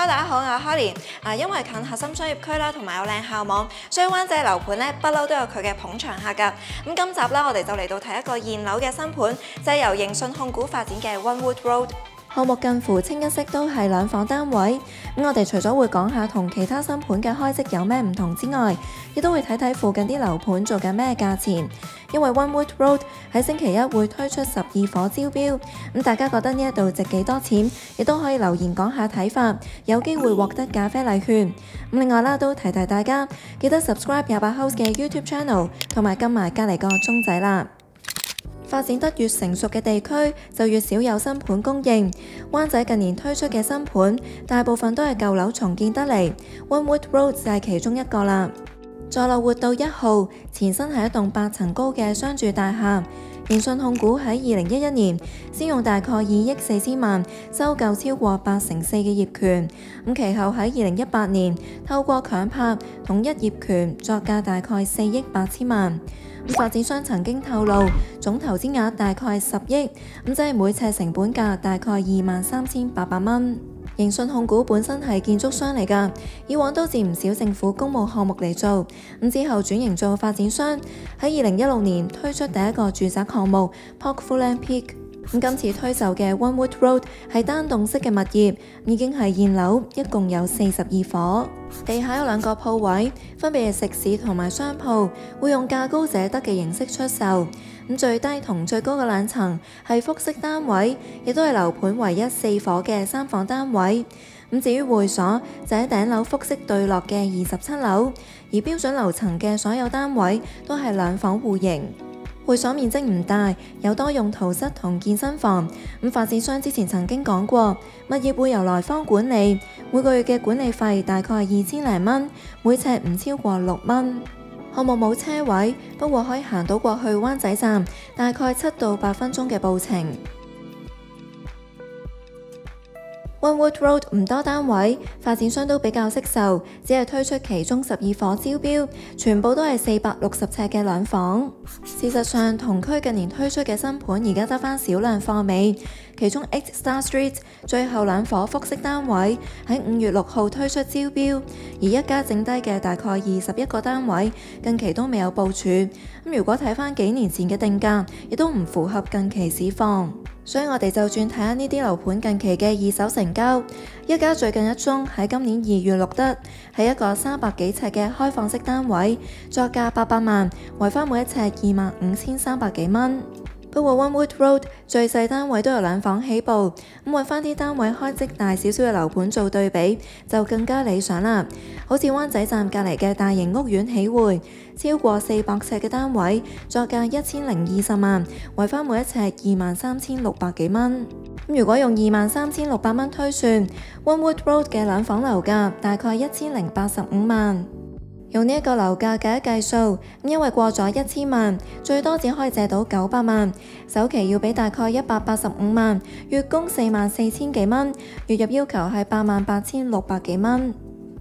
大家好，我係 Holly。因為近核心商業區啦，同埋有靚校網，所以灣仔樓盤咧不嬲都有佢嘅捧場客㗎。咁今集啦，我哋就嚟到睇一個現樓嘅新盤，就係由盈信控股發展嘅 Onewood Road。項目近乎清一色都係兩房單位。咁我哋除咗會講下同其他新盤嘅開則有咩唔同之外，亦都會睇睇附近啲樓盤做緊咩價錢。因為 Onewood Road 喺星期一會推出12伙招標，咁大家覺得呢一度值幾多錢，亦都可以留言講下睇法，有機會獲得咖啡禮券。咁另外啦，都提提大家記得 subscribe 28 House 嘅 YouTube channel， 同埋撳埋隔離個鐘仔啦。發展得越成熟嘅地區，就越少有新盤供應。灣仔近年推出嘅新盤，大部分都係舊樓重建得嚟 ，Onewood Road 就係其中一個啦。座落活道1號，前身係一棟8層高嘅商住大廈。盈信控股喺2011年先用大概2億4千萬收購超過84%嘅業權，咁其後喺2018年透過強拍統一業權作價大概4億8千萬。發展商曾經透露總投資額大概10億，咁即係每尺成本價大概23,800蚊。盈信控股本身係建築商嚟㗎，以往都接唔少政府公務項目嚟做，咁之後轉型做發展商，喺2016年推出第一個住宅項目 Parkland Peak。咁今次推售嘅 Onewood Road 係單棟式嘅物業，已經係現樓，一共有42伙。地下有2個鋪位，分別係食肆同埋商鋪，會用價高者得嘅形式出售。咁最低同最高嘅兩層係複式單位，亦都係樓盤唯一4伙嘅3房單位。咁至於會所就喺頂樓複式對落嘅27樓，而標準樓層嘅所有單位都係2房戶型。會所面積唔大，有多用途室同健身房。咁發展商之前曾經講過，物業會由來方管理，每個月嘅管理費大概係2000零蚊，每尺唔超過6蚊。項目冇車位，不過可以行到過去灣仔站，大概7到8分鐘嘅步程。Onewood Road 唔多單位，發展商都比較惜售，只係推出其中12伙招標，全部都係460尺嘅2房。事實上，同區近年推出嘅新盤而家得返少量貨尾，其中 8 Star Street 最後2伙複式單位喺5月6號推出招標，而一家剩低嘅大概21個單位近期都未有部署。咁如果睇返幾年前嘅定價，亦都唔符合近期市況。所以我哋就轉睇下呢啲樓盤近期嘅二手成交。一家最近一宗喺今年2月錄得，係一個300幾尺嘅開放式單位，作價800萬，維翻每一尺25,300幾蚊。不過 Onewood Road 最細單位都有2房起步，咁揾翻啲單位開則大少少嘅樓盤做對比，就更加理想啦。好似灣仔站隔離嘅大型屋苑喜匯，超過400尺嘅單位，作價1020萬，維翻每一尺23,600幾蚊。咁如果用23,600蚊推算 ，Onewood Road 嘅2房樓價大概1085萬。用呢一個樓價計一計數，因為過咗1000萬，最多只可以借到900萬，首期要俾大概185萬，月供44000幾蚊，月入要求係88600幾蚊。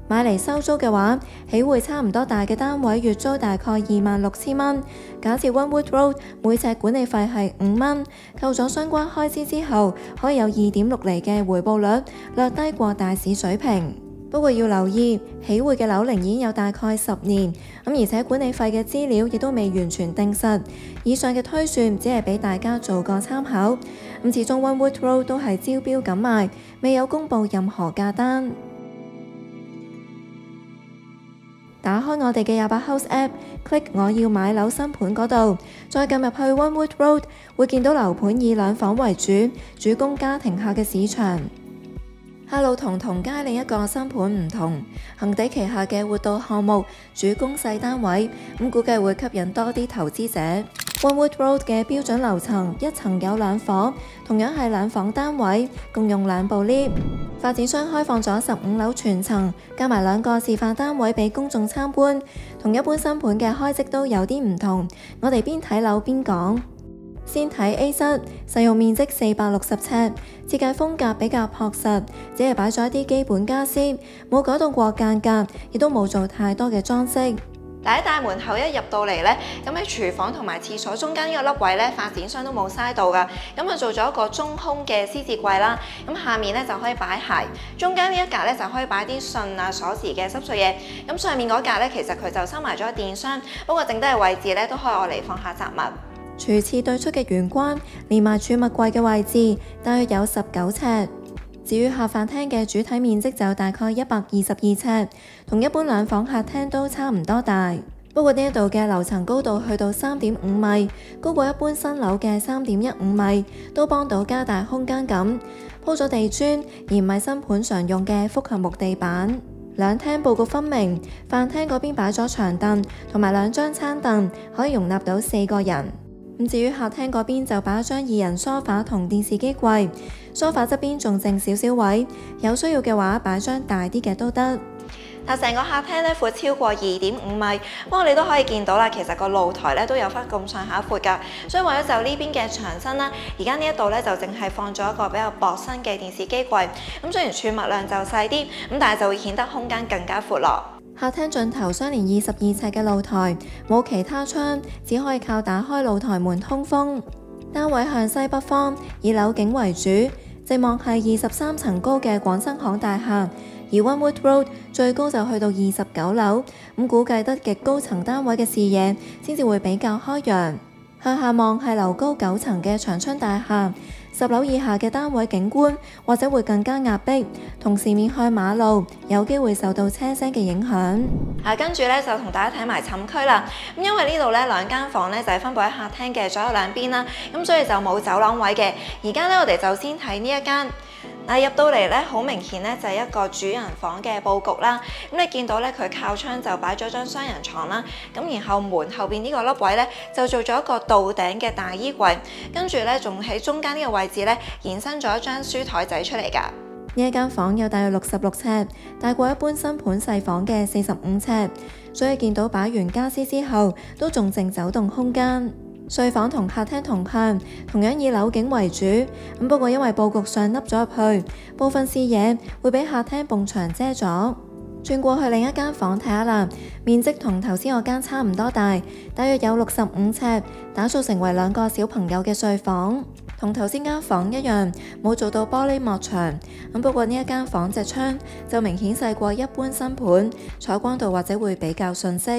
買嚟收租嘅話，喜匯差唔多大嘅單位月租大概26000蚊。假設 Onewood Road 每尺管理費係5蚊，扣咗相關開支之後，可以有2.6厘嘅回報率，略低過大市水平。不過要留意，喜匯嘅樓齡已經有大概10年，而且管理費嘅資料亦都未完全定實。以上嘅推算只係俾大家做個參考。始終 Onewood Road 都係招標緊賣，未有公布任何價單。打開我哋嘅28 House App，click 我要買樓新盤嗰度，再撳入去 Onewood Road， 會見到樓盤以2房為主，主攻家庭客嘅市場。下路同同街另一個新盤唔同，恒地旗下嘅活道項目主攻細單位，估計會吸引多啲投資者。Onewood Road 嘅標準樓層，一層有2房，同樣係2房單位，共用2部 lift。發展商開放咗15樓全層，加埋2個示範單位俾公眾參觀，同一般新盤嘅開則都有啲唔同。我哋邊睇樓邊講。先睇 A 室，實用面積460尺，設計風格比較樸實，只係擺咗一啲基本家私，冇改動過間隔，亦都冇做太多嘅裝飾。嗱，喺大門口一入到嚟咧，咁喺廚房同埋廁所中間呢個粒位咧，發展商都冇嘥到噶，咁啊做咗一個中空嘅獅子櫃啦，咁下面咧就可以擺鞋，中間呢一格咧就可以擺啲信啊、鎖匙嘅濕碎嘢，咁上面嗰格咧其實佢就收埋咗電箱，不過剩低嘅位置咧都可以攞嚟放下雜物。廚廁對出嘅玄關連埋儲物櫃嘅位置，大約有19尺。至於客飯廳嘅主體面積就大概122尺，同一般兩房客廳都差唔多大。不過呢一度嘅樓層高度去到3.5米，高過一般新樓嘅3.15米，都幫到加大空間感。鋪咗地磚，而唔係新盤常用嘅複合木地板。兩廳佈局分明，飯廳嗰邊擺咗長凳同埋2張餐凳，可以容納到4個人。咁至於客廳嗰邊就擺一張2人梳化同電視機櫃，梳化側邊仲剩少少位，有需要嘅話擺張大啲嘅都得。嗱，成個客廳咧闊超過2.5米，不過你都可以見到啦，其實個露台咧都有翻咁上下闊㗎，所以為咗就呢邊嘅牆身啦，而家呢一度咧就淨係放咗一個比較薄身嘅電視機櫃，咁雖然儲物量就細啲，咁但係就會顯得空間更加闊落。客廳盡頭相連22尺嘅露台，冇其他窗，只可以靠打開露台門通風。單位向西北方，以樓景為主，直望係23層高嘅廣生行大廈。而 Onewood Road 最高就去到29樓，咁估計得極高層單位嘅視野先至會比較開揚。向下望係樓高9層嘅長春大廈，10樓以下嘅單位景觀或者會更加壓迫，同時面向馬路，有機會受到車聲嘅影響。跟住咧就同大家睇埋寢區啦。咁因為呢度咧2間房咧就係分佈喺客廳嘅左右兩邊啦，咁所以就冇走廊位嘅。而家咧我哋就先睇呢一間。入到嚟咧，好明顯咧就係一個主人房嘅佈局啦。咁你見到咧佢靠窗就擺咗張雙人床啦，咁然後門後邊呢個粒位咧就做咗一個到頂嘅大衣櫃，跟住咧仲喺中間呢個位置咧延伸咗一張書台仔出嚟㗎。呢一間房有大約66尺，大過一般新盤細房嘅45尺，所以見到擺完家私之後都仲剩走動空間。睡房同客廳同向，同樣以樓景為主，咁不過因為佈局上凹咗入去，部分視野會俾客廳埲牆遮咗。轉過去另一間房睇下啦，面積同頭先嗰間差唔多大，大約有65尺，打造成為2個小朋友嘅睡房，同頭先間房一樣，冇做到玻璃幕牆，咁不過呢一間房隻窗就明顯細過一般新盤，採光度或者會比較遜色。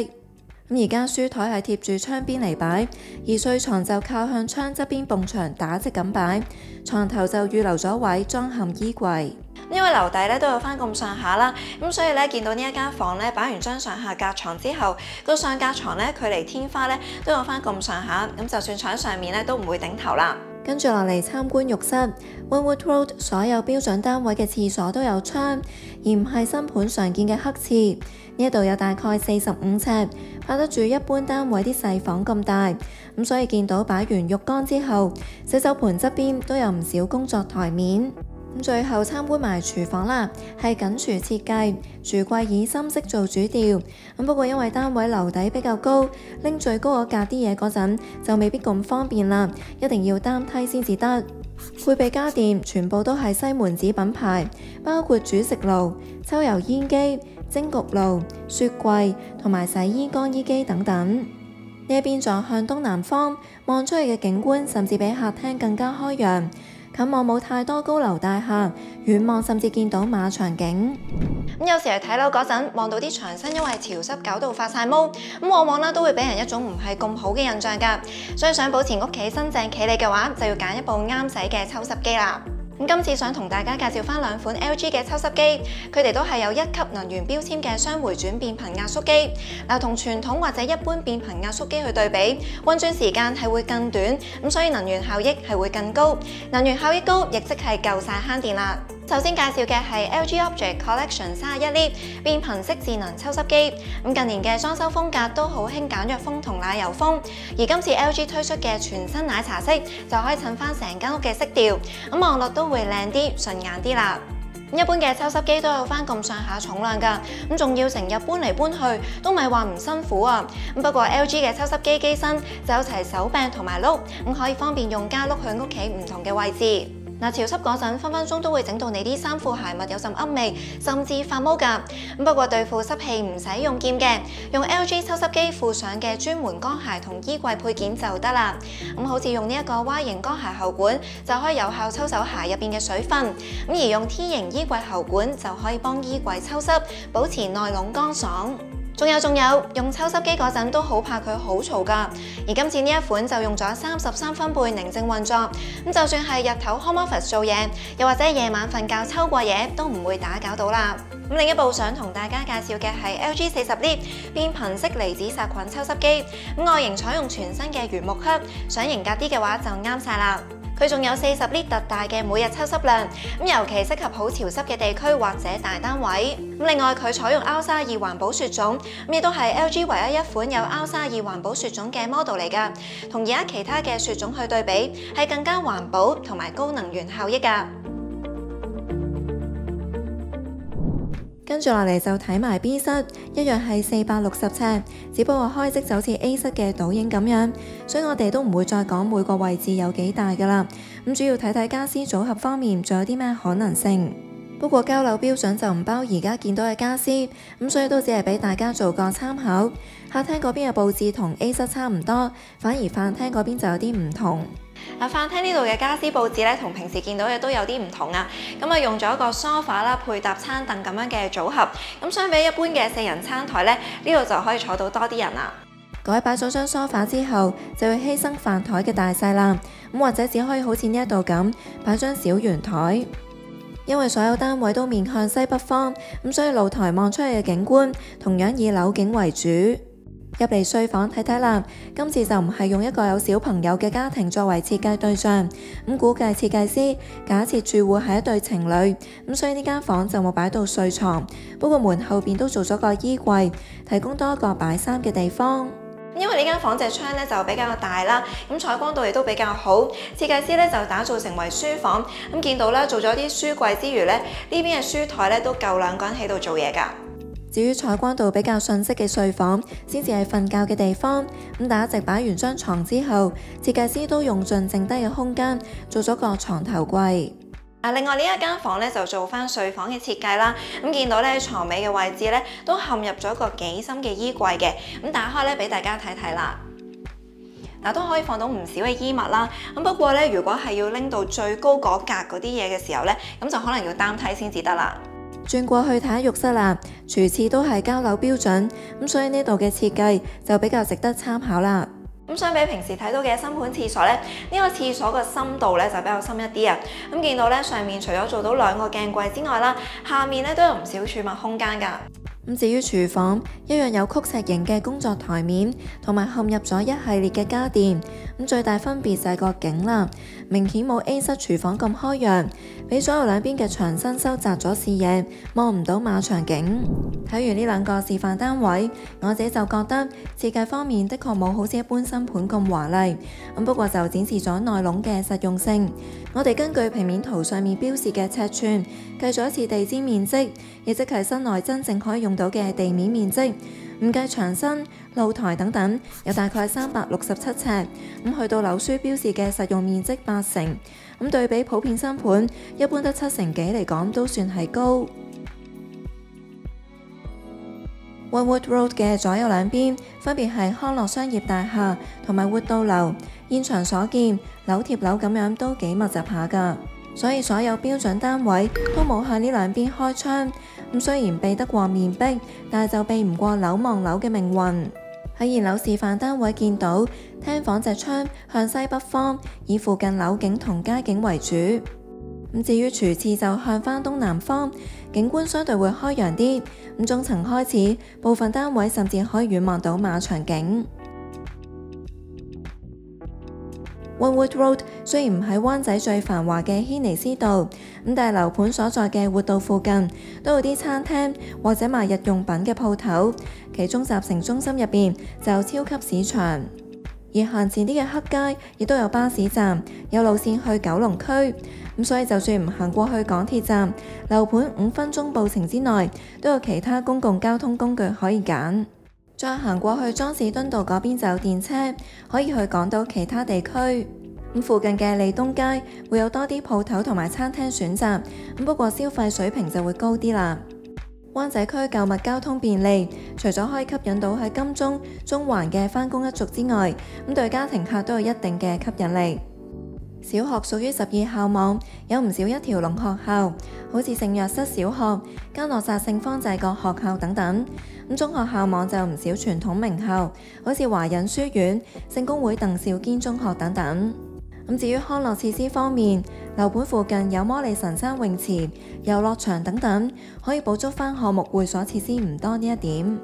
咁而家書台係貼住窗邊嚟擺，而睡床就靠向窗側邊埲牆打直咁擺，床頭就預留咗位裝嵌衣櫃。因為樓底咧都有翻咁上下啦，咁所以咧見到呢一間房咧擺完張上下格床之後，個上格床咧距離天花咧都有翻咁上下，咁就算坐喺上面咧都唔會頂頭啦。跟住落嚟參觀浴室 ，Onewood Road 所有標準單位嘅廁所都有窗，而唔係新盤常見嘅黑廁。呢一度有大概45尺，拍得住一般單位啲細房咁大，咁所以見到擺完浴缸之後，洗手盆側邊都有唔少工作台面。咁最後參觀埋廚房啦，係緊廚設計，廚櫃以深色做主調。咁不過因為單位樓底比較高，拎最高嗰格啲嘢嗰陣就未必咁方便啦，一定要擔梯先至得。配備家電全部都係西門子品牌，包括煮食爐、抽油煙機、蒸焗爐、雪櫃同埋洗衣乾衣機等等。呢一邊坐向東南方，望出去嘅景觀甚至比客廳更加開揚。近望冇太多高樓大廈，遠望甚至見到馬場景。咁有時嚟睇樓嗰陣，望到啲牆身因為潮濕搞到發晒毛，咁往往都會俾人一種唔係咁好嘅印象㗎。所以想保持屋企新淨企理嘅話，就要揀一部啱使嘅抽濕機啦。咁今次想同大家介紹翻2款 LG 嘅抽濕機，佢哋都係有1級能源標籤嘅雙迴轉變頻壓縮機。嗱，同傳統或者一般變頻壓縮機去對比，運轉時間係會更短，咁所以能源效益係會更高。能源效益高，亦即係夠晒慳電啦。首先介紹嘅係 LG Object Collection 31L 變頻式智能抽濕機。咁近年嘅裝修風格都好興簡約風同奶油風，而今次 LG 推出嘅全新奶茶色就可以襯翻成間屋嘅色調，咁望落都會靚啲、順眼啲啦。一般嘅抽濕機都有翻咁上下重量㗎，咁仲要成日搬嚟搬去，都咪話唔辛苦啊。咁不過 LG 嘅抽濕機機身就有齊手柄同埋轆，咁可以方便用家碌去屋企唔同嘅位置。嗱，潮濕嗰陣分分鐘都會整到你啲衫褲鞋襪有陣噏味，甚至發毛㗎。不過對付濕氣唔使用劍嘅，用 LG 抽濕機附上嘅專門乾鞋同衣櫃配件就得啦。好似用呢一個 Y 型乾鞋喉管就可以有效抽走鞋入邊嘅水分，而用 T 型衣櫃喉管就可以幫衣櫃抽濕，保持內籠乾爽。仲有，用抽濕機嗰陣都好怕佢好嘈㗎。而今次呢一款就用咗33分貝寧靜運作，就算係日頭 home office 做嘢，又或者夜晚瞓覺抽過夜，都唔會打攪到啦。另一部想同大家介紹嘅係 LG 40 Lip 變頻式離子殺菌抽濕機，外形採用全新嘅原木盒，想型格啲嘅話就啱晒啦。佢仲有40 Lip 特大嘅每日抽濕量，尤其適合好潮濕嘅地區或者大單位。另外佢採用 R32環保雪種，亦都係 LG唯一一款有 R32環保雪種嘅 model 嚟㗎，同而家其他嘅雪種去對比，係更加環保同埋高能源效益㗎。跟住落嚟就睇埋 B 室，一樣係460尺，只不過開則就好似 A 室嘅倒影咁樣，所以我哋都唔會再講每個位置有幾大㗎啦。主要睇睇家私組合方面仲有啲咩可能性。不過交樓標準就唔包而家見到嘅家私，所以都只係俾大家做個參考。客廳嗰邊嘅佈置同 A 室差唔多，反而飯廳嗰邊就有啲唔同。飯廳呢度嘅家私佈置咧，同平時見到嘅都有啲唔同啊。用咗一個梳化啦，配搭餐凳咁樣嘅組合。相比一般嘅4人餐台咧，呢度就可以坐到多啲人啦。改擺咗張梳化之後，就會犧牲飯台嘅大細啦。或者只可以好似呢一度咁擺張小圓台。因為所有單位都面向西北方，所以露台望出去嘅景觀同樣以樓景為主。入嚟睡房睇睇啦，今次就唔係用一個有小朋友嘅家庭作為設計對象，估計設計師假設住戶係一對情侶，所以呢間房就冇擺到睡床，不過門後邊都做咗個衣櫃，提供多一個擺衫嘅地方。因為呢間房隻窗咧就比較大啦，採光度亦都比較好，設計師咧就打造成為書房。見到咧做咗啲書櫃之餘咧，呢邊嘅書台咧都夠2個人喺度做嘢㗎。至於採光度比較遜色嘅睡房，先至係瞓覺嘅地方。但一直擺完張床之後，設計師都用盡剩低嘅空間做咗個床頭櫃。另外呢一間房咧就做翻睡房嘅設計啦。見到咧床尾嘅位置咧都嵌入咗一個幾深嘅衣櫃嘅。打開咧俾大家睇睇啦。都可以放到唔少嘅衣物啦。不過咧，如果係要拎到最高嗰格嗰啲嘢嘅時候咧，就可能要擔梯先至得啦。轉過去睇下浴室啦，廚廁都係交樓標準，所以呢度嘅設計就比較值得參考啦。相比平時睇到嘅新盤廁所咧，呢個廁所嘅深度咧就比較深一啲啊。見到咧上面除咗做到2個鏡櫃之外啦，下面咧都有唔少儲物空間㗎。至於廚房，一樣有曲尺型嘅工作台面，同埋嵌入咗一系列嘅家電。最大分別就係個景啦，明顯冇 A 室廚房咁開揚，俾左右兩邊嘅牆身收窄咗視野，望唔到馬場景。睇完呢2個示範單位，我自己就覺得設計方面的確冇好似一般新盤咁華麗，不過就展示咗內籠嘅實用性。我哋根據平面圖上面標示嘅尺寸，計咗一次地氈面積，亦即係室內真正可以用到嘅地面面積，唔計牆身、露台等等，有大概367尺。去到樓書標示嘅實用面積80%，對比普遍新盤一般得7成幾嚟講，都算係高。Wynwood Road 嘅左右兩邊分別係康樂商業大廈同埋活道樓，現場所見樓貼樓咁樣都幾密集下㗎，所以所有標準單位都冇向呢兩邊開窗。雖然避得過面壁，但係就避唔過樓望樓嘅命運。喺現樓示範單位見到廳房隻窗向西北方，以附近樓景同街景為主。至於廚廁就向翻東南方，景觀相對會開揚啲。中層開始，部分單位甚至可以遠望到馬場景。Wynwood Road 雖然唔係灣仔最繁華嘅軒尼詩道，但係樓盤所在嘅活道附近都有啲餐廳或者賣日用品嘅鋪頭，其中集成中心入邊就有超級市場，而行前啲嘅黑街亦都有巴士站，有路線去九龍區。所以就算唔行過去港鐵站，樓盤5分鐘步程之內都有其他公共交通工具可以揀。再行過去莊士敦道嗰邊就有電車，可以去港島其他地區。附近嘅利東街會有多啲鋪頭同埋餐廳選擇，不過消費水平就會高啲啦。灣仔區購物交通便利，除咗可以吸引到喺金鐘、中環嘅返工一族之外，對家庭客都有一定嘅吸引力。小學屬於12校網，有唔少一條龍學校，好似聖若瑟小學、嘉諾撒聖方濟各學校等等。中學校網就有唔少傳統名校，好似華仁書院、聖公會鄧肇堅中學等等。至於康樂設施方面，樓盤附近有摩利神山泳池、遊樂場等等，可以補足返項目會所設施唔多呢一點。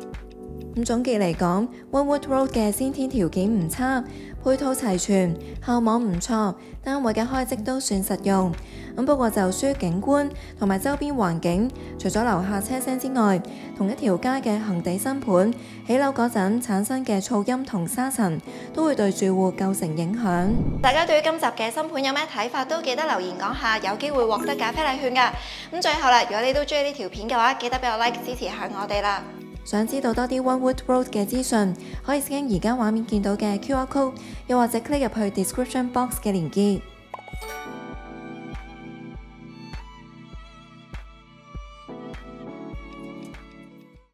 總結嚟講，Wynwood Road 嘅先天條件唔差，配套齊全，校網唔錯，單位嘅開則都算實用。不過就輸景觀同埋周邊環境，除咗樓下車聲之外，同一條街嘅恆地新盤起樓嗰陣產生嘅噪音同沙塵，都會對住戶構成影響。大家對於今集嘅新盤有咩睇法，都記得留言講下，有機會獲得咖啡禮券㗎。最後啦，如果你都中意呢條片嘅話，記得俾我 like 支持下我哋啦。想知道多啲 Wynwood Road 嘅資訊，可以 scan 而家畫面見到嘅 QR code，又或者 click 入去 description box 嘅連結。